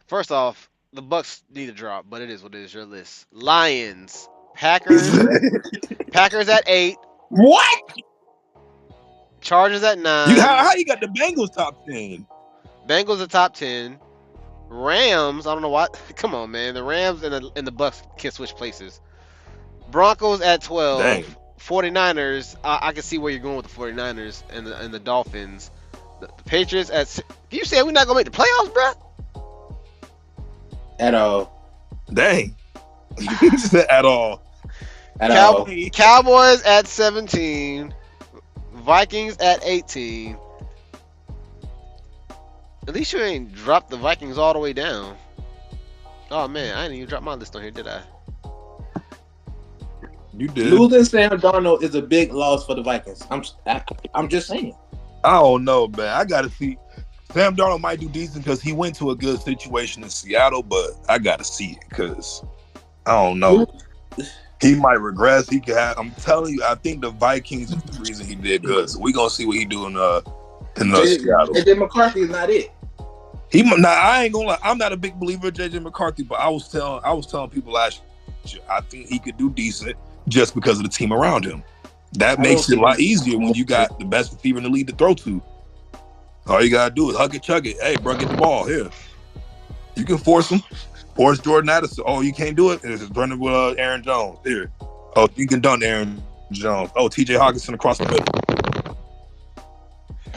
First off, the Bucks need a drop, but it is what it is. Your list: Lions, Packers, Packers at 8. What? Chargers at 9. How you got the Bengals top 10? Bengals at top 10. Rams, I don't know why. Come on, man. The Rams and the Bucks can switch places. Broncos at 12. Dang. 49ers, I can see where you're going with the 49ers and the Dolphins. The Patriots at... You said we're not going to make the playoffs, bro? At all. Dang. At all. Cowboys at 17. Vikings at 18. At least you ain't dropped the Vikings all the way down. Oh, man. I didn't even drop my list on here, did I? You did. Losing Sam Darnold is a big loss for the Vikings. I'm just saying. I don't know, man. I gotta see. Sam Darnold might do decent because he went to a good situation in Seattle, but I gotta see it because I don't know. He might regress. He could have. I'm telling you, I think the Vikings is the reason he did good. So we gonna see what he do in Seattle. JJ McCarthy is not it. I ain't gonna lie. I'm not a big believer of JJ McCarthy, but I was telling people last year I think he could do decent. Just because of the team around him. That makes it a lot easier when you got the best receiver in the league to throw to. All you gotta do is hug it, chug it. Hey, bro, get the ball here. You can force him. Force Jordan Addison. Oh, you can't do it? It's running with Aaron Jones. Here. Oh, you can dunk Aaron Jones. Oh, TJ Hawkinson across the middle.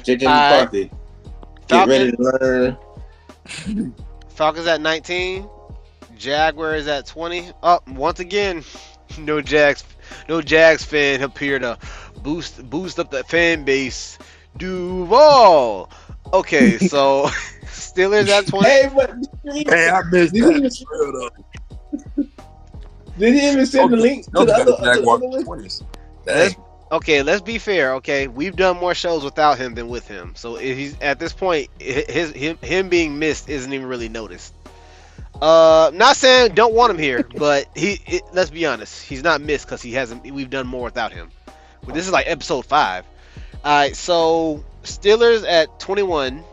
JJ McCarthy. Get ready to learn. Falcons at 19. Jaguars at 20. Oh, once again... No Jags fan up here to boost up the fan base. Duval. Okay, so Steelers at 20. Hey, I missed that. Did he even send the link to the other Okay, let's be fair. Okay, we've done more shows without him than with him. So he's at this point, him being missed isn't even really noticed. Not saying don't want him here, but let's be honest, he's not missed because we've done more without him. But this is like episode 5. Alright, so Steelers at 21,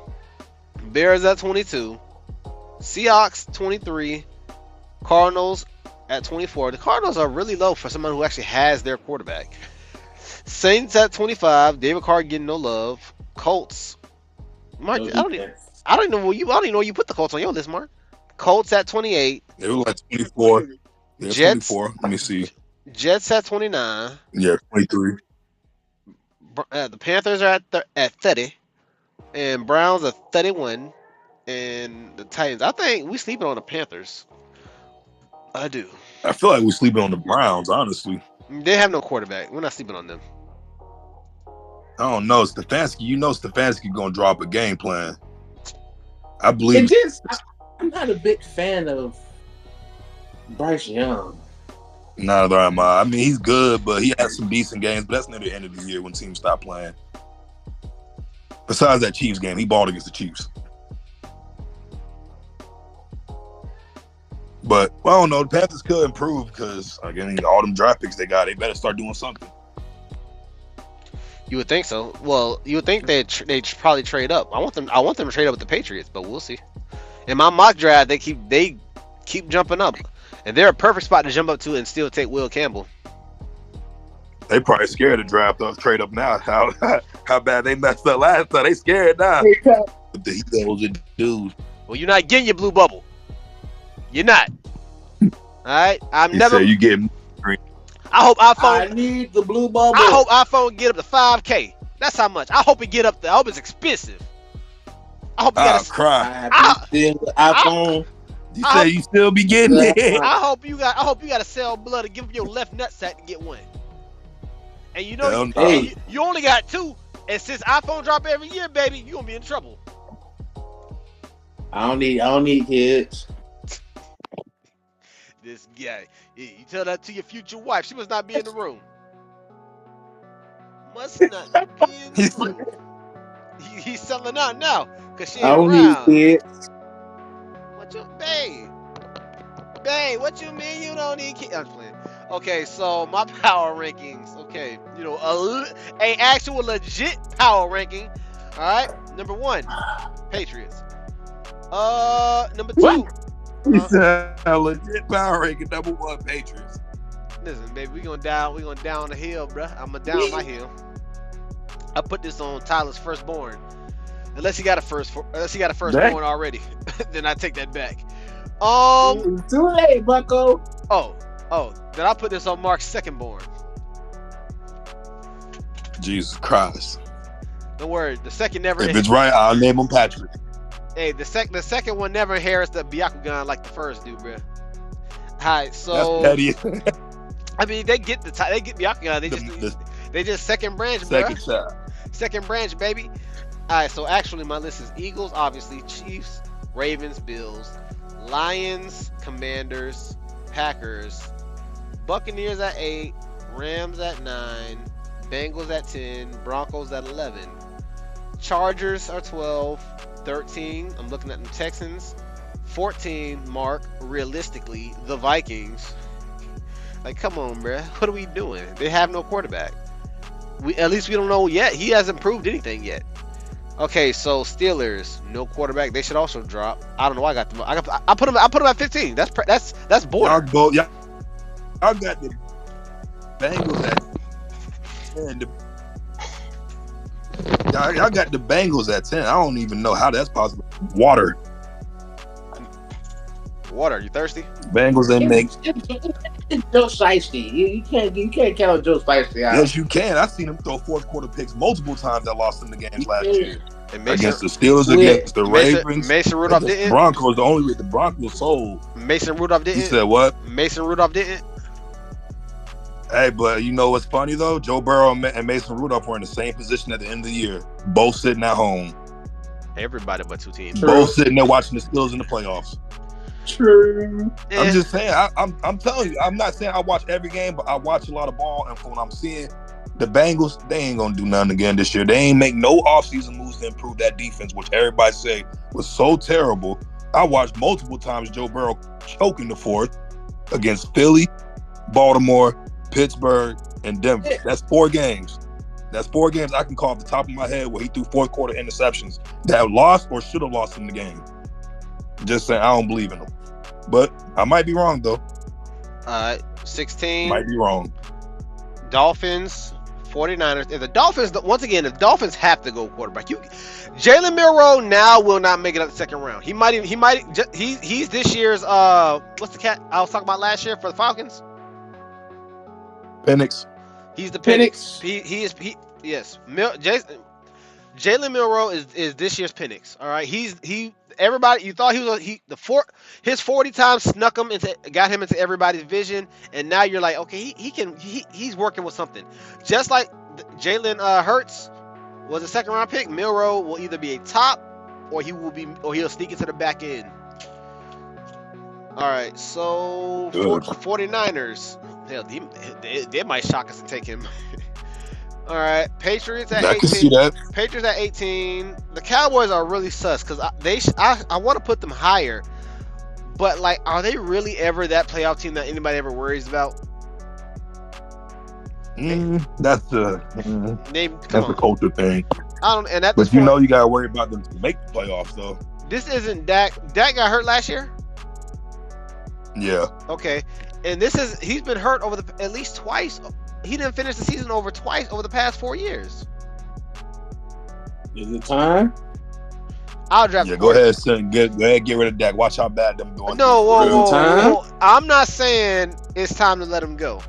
Bears at 22, Seahawks 23, Cardinals at 24. The Cardinals are really low for someone who actually has their quarterback. Saints at 25, David Carr getting no love. Colts, Mark, I don't even know where you put the Colts on your list, Mark. Colts at 28. They were like 24. Yeah, Jets 24. Let me see. Jets at 29. Yeah, 23. The Panthers are at 30. And Browns are 31. And the Titans. I think we sleeping on the Panthers. I do. I feel like we're sleeping on the Browns, honestly. They have no quarterback. We're not sleeping on them. I don't know. Stefanski, Stefanski going to drop a game plan. I believe. I'm not a big fan of Bryce Young. Neither am I. I mean, he's good, but he had some decent games. But that's near the end of the year when teams stop playing. Besides that Chiefs game, he balled against the Chiefs. But I don't know. The Panthers could improve because again, all them draft picks they got, they better start doing something. You would think so. Well, you would think they'd probably trade up. I want them to trade up with the Patriots, but we'll see. In my mock draft, they keep jumping up, and they're a perfect spot to jump up to and still take Will Campbell. They probably scared to draft us, trade up now. How bad they messed up last time? They scared now. But the Eagles are dudes. Well, you're not getting your blue bubble. You're not. All right, You get. I hope iPhone. I need the blue bubble. I hope iPhone get up to $5K. That's how much. I hope it get up there. I hope it's expensive. I hope you got a. Cry. iPhone. You say you still be getting it. I hope you got to sell blood to give up your left nutsack to get one. And you know, you only got 2. And since iPhone drop every year, baby, you gonna be in trouble. I don't need kids. This guy, you tell that to your future wife. She must not be in the room. Must not be in the room. He's selling out now because she ain't I don't around. need kids. What you, babe? What you mean you don't need kids? I'm playing. Okay, so my power rankings. Okay, you know, a actual legit power ranking. All right, number 1, Patriots. Number 2. What? He said a legit power ranking, number 1, Patriots. Listen, baby, we gonna down the hill, bruh. I'm gonna down my hill. I put this on Tyler's firstborn. Unless he got a firstborn already, then I take that back. It's too late, Bucko. Oh, then I put this on Mark's secondborn. Jesus Christ. Don't worry, the second never. If it's right, I'll name him Patrick. Hey, the second one never inherits the Byakugan like the first do, bruh. Alright, so that's petty. I mean, they get Byakugan. They just second branch, second bruh. child. Second branch, baby. Alright, so actually my list is Eagles, obviously, Chiefs, Ravens, Bills, Lions, Commanders, Packers, Buccaneers at 8, Rams at 9, Bengals at 10, Broncos at 11, Chargers are 12, 13, I'm looking at the Texans, 14, Mark, realistically, the Vikings. Like, come on, bruh. What are we doing? They have no quarterback. At least we don't know yet. He hasn't proved anything yet. Okay, so Steelers, no quarterback. They should also drop. I don't know why I got them. I put them at 15. That's border. Y'all got the Bengals at 10. Y'all got the Bengals at 10. I don't even know how that's possible. Water, you thirsty? Bengals and make. Joe Shiesty. You can't count Joe Shiesty out. Yes, you can. I've seen him throw fourth quarter picks multiple times that lost in the games last year. Against the Steelers, against the Ravens, Mason Rudolph didn't. Broncos, the Broncos sold. Mason Rudolph didn't. You said what? Mason Rudolph didn't. Hey, but you know what's funny though? Joe Burrow and Mason Rudolph were in the same position at the end of the year, both sitting at home. Everybody but 2 teams. Both sitting there watching the Steelers in the playoffs. True. I'm just saying. I'm telling you. I'm not saying I watch every game, but I watch a lot of ball, and from what I'm seeing, the Bengals, they ain't gonna do nothing again this year. They ain't make no offseason moves to improve that defense, which everybody say was so terrible. I watched multiple times Joe Burrow choke in the fourth against Philly, Baltimore, Pittsburgh, and Denver. That's 4 games. That's 4 games I can call off the top of my head where he threw fourth quarter interceptions that lost or should have lost in the game. Just saying, I don't believe in him. But I might be wrong, though. 16. Might be wrong. Dolphins, 49ers. If the Dolphins, once again, the Dolphins have to go quarterback. Jalen Milroe now will not make it out the second round. He's this year's, what's the cat I was talking about last year for the Falcons? Penix. He's the Penix. Yes. Jalen Milroe is this year's Penix. All right. Everybody, you thought his 40 times got him into everybody's vision, and now you're like, okay, he's working with something. Just like Jalen Hurts was a second round pick, Milroe will either be a top or he'll sneak into the back end. All right, so 49ers, hell, they might shock us and take him. All right, Patriots at 18. I can see that. Patriots at 18. The Cowboys are really sus because I want to put them higher, but like, are they really ever that playoff team that anybody ever worries about? That's a culture thing. But you know you gotta worry about them to make the playoffs though. This isn't Dak. Dak got hurt last year. Yeah. Okay, and he's been hurt over at least twice. He didn't finish the season twice over the past 4 years. Is it time? I'll draft. Yeah, go ahead, son. Go ahead, get rid of Dak. Watch how bad them doing. No, whoa. I'm not saying it's time to let him go.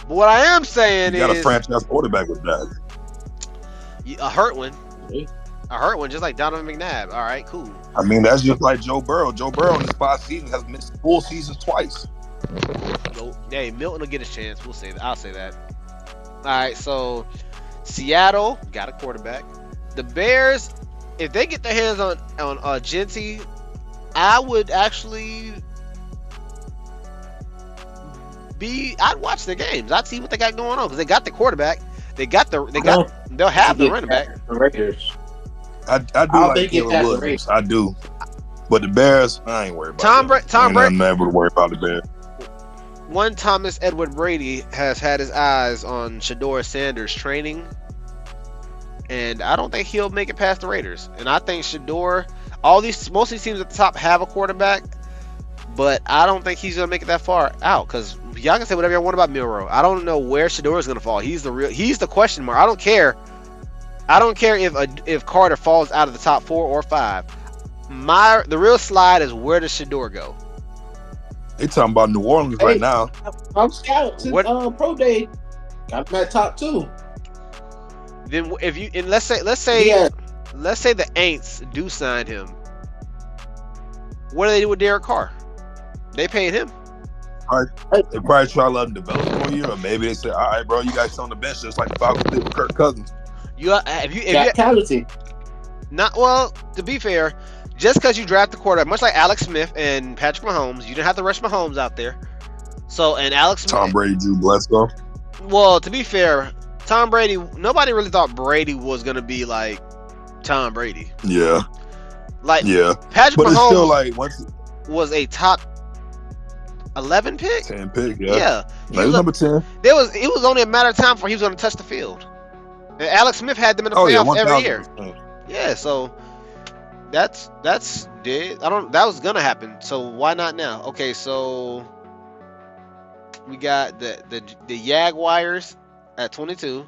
But what I am saying you got a franchise quarterback with that. A hurt one. I heard one just like Donovan McNabb. All right, cool. I mean, that's just like Joe Burrow. Joe Burrow in his 5 seasons has missed full seasons twice. Hey, Milton will get his chance. We'll say that. I'll say that. All right, so Seattle got a quarterback. The Bears, if they get their hands on Genty, I would actually I'd watch their games. I'd see what they got going on because they got the quarterback. They'll have the running back. The Raiders. I do like Caleb Williams. I do. But the Bears, I ain't worried about Tom Brady. I'm never worried about the Bears. One Thomas Edward Brady has had his eyes on Shedeur Sanders training, and I don't think he'll make it past the Raiders. And I think Shedeur, most of these teams at the top have a quarterback, but I don't think he's gonna make it that far out. Because y'all can say whatever you want about Milroe. I don't know where Shedeur is gonna fall. He's the question mark. I don't care if Carter falls out of the top 4 or 5. The real slide is, where does Shedeur go? They talking about New Orleans right now. I'm scouting pro day. Got him at top 2. Then let's say the Aints do sign him. What do they do with Derek Carr? They paid him. They probably try to let him develop for you, or maybe they say, "All right, bro, you guys on the bench just like the Falcons did with Kirk Cousins." To be fair, just because you draft the quarterback, much like Alex Smith and Patrick Mahomes, you didn't have to rush Mahomes out there. Tom Brady, Drew Bledsoe. Well, to be fair, Tom Brady, nobody really thought Brady was gonna be like Tom Brady. Yeah. Patrick Mahomes was a top 11 pick? 10 pick, yeah. Yeah. He was number 10. It was only a matter of time before he was going to touch the field. And Alex Smith had them in the playoffs every year. Yeah, so that's dead. That was going to happen. So why not now? Okay, so we got the Jaguars at 22.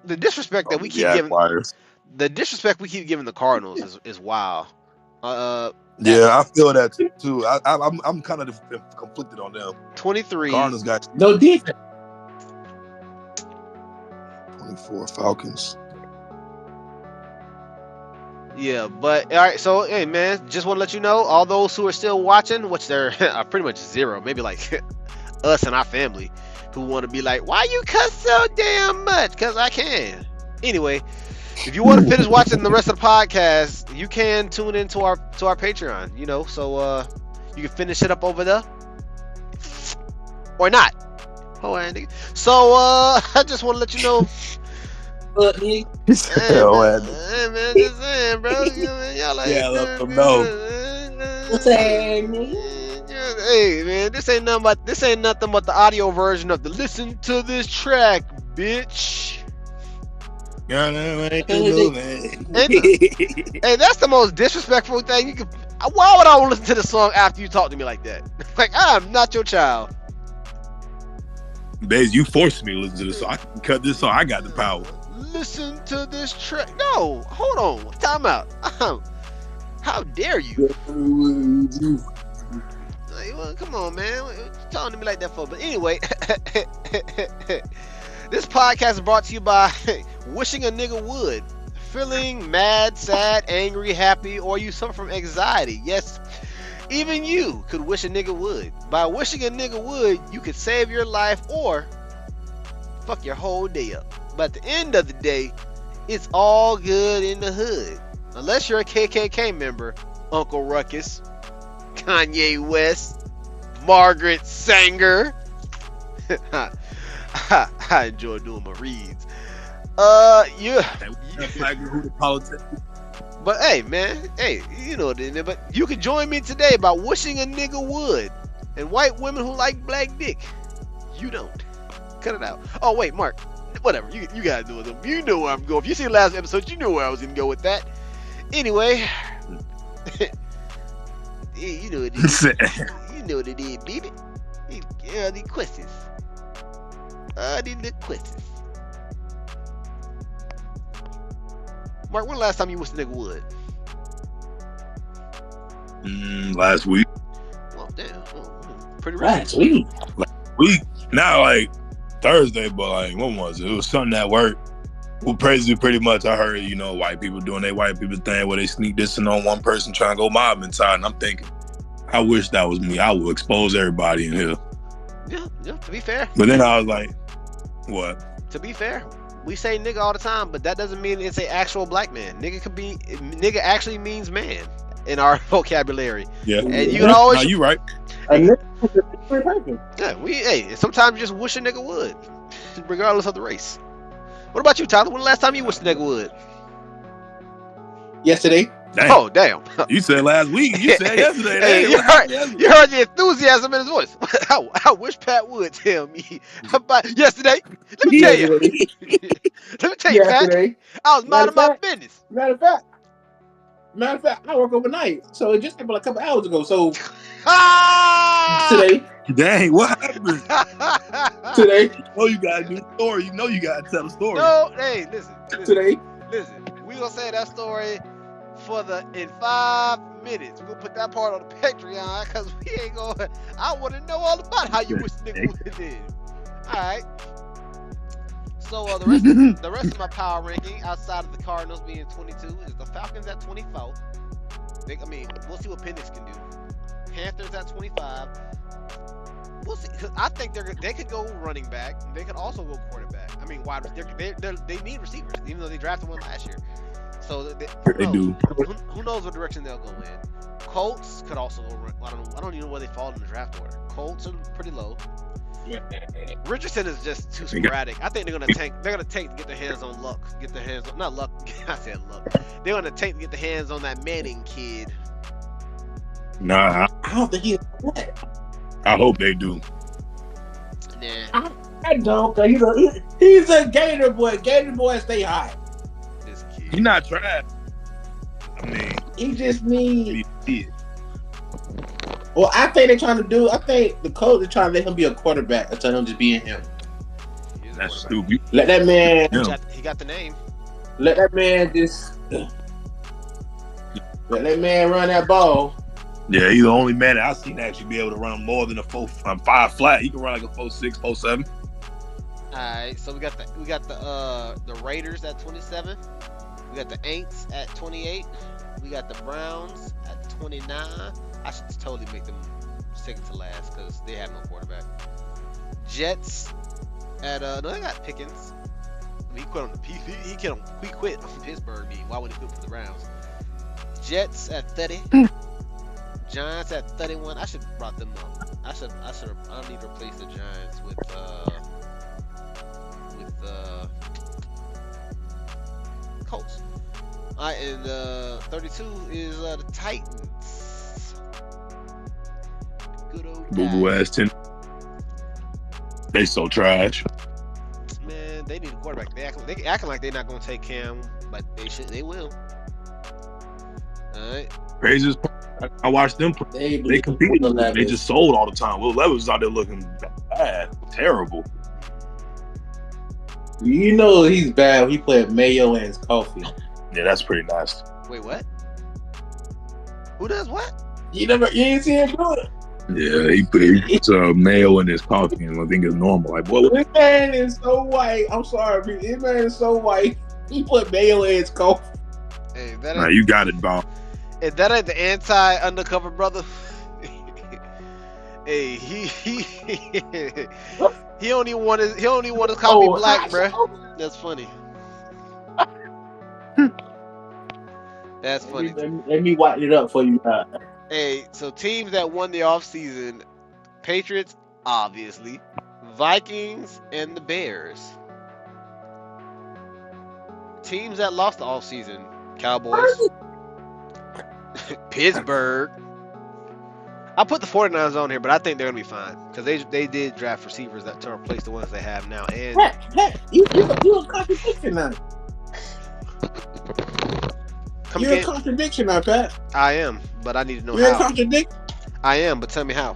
The disrespect that we keep giving the Cardinals is wild. Yeah, I feel that too. I'm kind of conflicted on them. 23. Cardinals got no defense. 24 Falcons. Yeah, but all right. So hey, man, just want to let you know, all those who are still watching, which they're are pretty much zero, maybe like us and our family, who want to be like, "Why you cuss so damn much?" Because I can. Anyway. If you want to finish watching the rest of the podcast, you can tune into our Patreon, so you can finish it up over there. Or not. So I just want to let you know. Hey man, just saying, bro. Y'all like, let them know. Hey man, this ain't nothing but the audio version of the listen to this track, bitch. Hey, that's the most disrespectful thing you could. Why would I want to listen to the song after you talk to me like that? Like, I'm not your child. Babe, you forced me to listen to this song. I can cut this song. I got the power. Listen to this track. No, hold on. Time out. How dare you? Like, come on, man. What you talking to me like that for? But anyway, this podcast is brought to you by Wishing a Nigga Would. Feeling mad, sad, angry, happy, or you suffer from anxiety. Yes, even you could wish a nigga would. By wishing a nigga would, you could save your life or fuck your whole day up. But at the end of the day, it's all good in the hood. Unless you're a KKK member, Uncle Ruckus, Kanye West, Margaret Sanger. I enjoy doing my reads. But hey, man, you know what it is. But you can join me today by wishing a nigga would. And white women who like black dick, you don't. Cut it out. Oh wait, Mark. Whatever. You gotta do it. You know where I'm going. If you see the last episode, you know where I was gonna go with that. Anyway, you know what it is. You know what it is, baby. The questions. The questions. Mark, when the last time you wished a nigga would? Last week. Well, damn. Pretty last week. Not like Thursday, but like when was it? It was something at work. Well, crazy pretty much. I heard, white people doing their white people thing where they sneak dissing on one person trying to go mob inside. And I'm thinking, I wish that was me. I would expose everybody in here. Yeah, to be fair. But then I was like, what? To be fair, we say nigga all the time, but that doesn't mean it's an actual black man. Nigga actually means man in our vocabulary. Yeah. And you can always. No, you right. Yeah, sometimes you just wish a nigga would, regardless of the race. What about you, Tyler? When the last time you wished a nigga would? Yesterday. Damn. Oh, damn. You said last week. You said yesterday. Hey, you heard the enthusiasm in his voice. I wish Pat would tell me about yesterday. Let me tell you. Let me tell you, yesterday. Pat. I was minding my business. Matter of fact, I work overnight, so it just happened a couple hours ago. So today. Dang, what happened? Today. You gotta do the story. You gotta tell the story. No, hey, listen. Today. Listen, we gonna say that story in 5 minutes. We're gonna put that part on the Patreon because we ain't gonna. I want to know all about how you wish the nigga would have did. All right. So the rest of my power ranking outside of the Cardinals being 22 is the Falcons at 24. We'll see what Penix can do. Panthers at 25. We'll see. Cause I think they could go running back. They could also go quarterback. Wide. They need receivers, even though they drafted one last year. So they do. Who knows what direction they'll go in? Colts could also go run. I don't even know where they fall in the draft order. Colts are pretty low. Richardson is just too sporadic. I think they're gonna tank. They're gonna take to get their hands on Luck. Not Luck. I said Luck. They're gonna take to get their hands on that Manning kid. Nah, I don't think he's that. I hope they do. Nah. I don't. Cause he's a Gator boy. Gator boy stay hot. This kid. He's not trash. He just needs. Well, I think they're trying to do. I think the coach is trying to let him be a quarterback instead of him just being him. That's stupid. Let that man. He got the name. Let that man just. Let that man run that ball. Yeah, he's the only man that I've seen actually be able to run more than a 5 flat. He can run like a 4.6, 4.7. All right, so we got the Raiders at 27. We got the Aints at 28. We got the Browns at 29. I should totally make them second to last because they have no quarterback. Jets at no, they got Pickens. He quit on Pittsburgh. Why would he quit for the Browns? Jets at 30. Giants at 31. I should have brought them up. I need to replace the Giants with Colts. All right, and 32 is the Titans. Good old Boo ass 10. They so trash. Man, they need a quarterback. They acting like they're not gonna take Cam, but they will. All right. Crazy. I watched them play. They competed. They just sold all the time. Will Levis was out there looking bad, terrible. You know he's bad when he played mayo in his coffee. Yeah, that's pretty nice. Wait, what? Who does what? You ain't seen him do it. Yeah, he puts mayo in his coffee, and I think it's normal. Like, boy, this man is so white. I'm sorry, this man is so white. He put mayo in his coffee. Hey, you got it, dog. If that ain't the anti-undercover brother, hey, he only want to call me black, bruh. That's funny. That's funny. Let me whiten it up for you. Hey, so teams that won the offseason: Patriots, obviously, Vikings, and the Bears. Teams that lost the offseason: Cowboys, Pittsburgh. I put the 49ers on here, but I think they're gonna be fine because they did draft receivers that to replace the ones they have now. And you a contradiction now. You're a contradiction now, Pat. I am, but I need to know how. You're a contradiction. I am, but tell me how.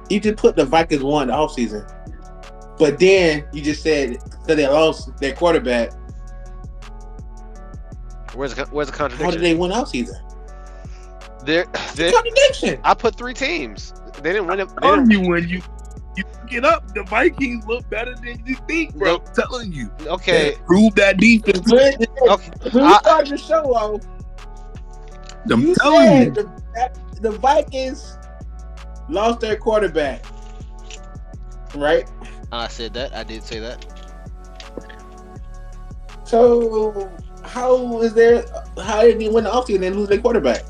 You just put the Vikings won the offseason, but then you just said that they lost their quarterback. Where's the contradiction? How did they win offseason? They're contradiction. I put 3 teams. They didn't win it. You look it up. The Vikings look better than you think, bro. Nope. I'm telling you. Okay. Prove that defense. When Okay. we started the show off, I'm you telling said you. the Vikings lost their quarterback, right? I said that. I did say that. So how did they win the offseason and lose their quarterback?